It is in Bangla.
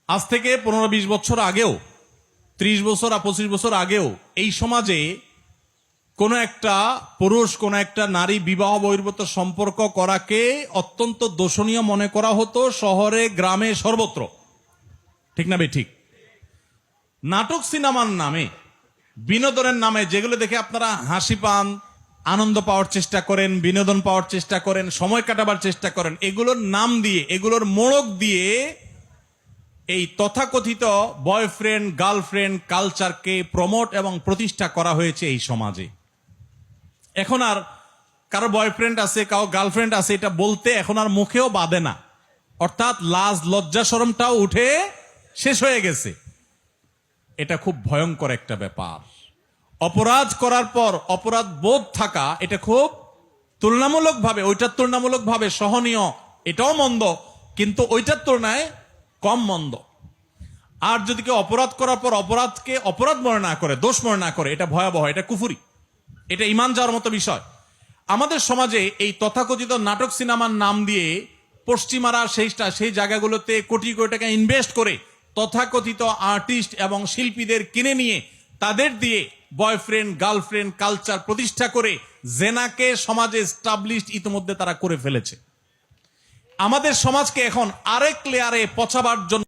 আজ থেকে 15-20 বছর আগেও, 30 বছর আর 25 বছর আগেও এই সমাজে কোনো একটা পুরুষ কোনো একটা নারী বিবাহ বহির্ভূত সম্পর্ক করাকে অত্যন্ত দোষণীয় মনে করা হতো, শহরে গ্রামে সর্বত্র। ঠিক না বে ঠিক? নাটক সিনেমার নামে, বিনোদনের নামে যেগুলো দেখে আপনারা হাসি পান, আনন্দ পাওয়ার চেষ্টা করেন, বিনোদন পাওয়ার চেষ্টা করেন, সময় কাটাবার চেষ্টা করেন, এগুলোর নাম দিয়ে, এগুলোর মোড়ক দিয়ে এই তথাকথিত বয়ফ্রেন্ড গার্লফ্রেন্ড কালচারকে প্রমোট এবং প্রতিষ্ঠা করা হয়েছে এই সমাজে। এখন আর কারো বয়ফ্রেন্ড আছে, কারো গার্লফ্রেন্ড আছে এটা বলতে এখন আর মুখেও বাধে না, অর্থাৎ লাজ লজ্জা শরমটাও উঠে শেষ হয়ে গেছে। এটা খুব ভয়ঙ্কর একটা ব্যাপার। অপরাধ করার পর অপরাধ বোধ থাকা, এটা খুব তুলনামূলকভাবে, ওইটার তুলনামূলকভাবে সহনীয়, এটাও মন্দ, কিন্তু ওইটার তুলনায় কম মন্দ। আর যদি কেউ অপরাধ করার পর অপরাধকে অপরাধ মনে না করে, দোষ মনে না করে, এটা ভয়াবহ, এটা কুফরি, এটা ঈমান যাওয়ার মতো বিষয়। আমাদের সমাজে এই তথাকথিত নাটক সিনেমার নাম দিয়ে পশ্চিমারা সেই জায়গাগুলোতে কোটি কোটি টাকা ইনভেস্ট করে তথাকথিত আর্টিস্ট এবং শিল্পীদের কিনে নিয়ে তাদের দিয়ে বয়ফ্রেন্ড গার্লফ্রেন্ড কালচার প্রতিষ্ঠা করে জেনাকে সমাজে এস্টাবলিশড ইতিমধ্যে তারা করে ফেলেছে। আমাদের সমাজকে এখন আরেক লেয়ারে পচাবার জন্য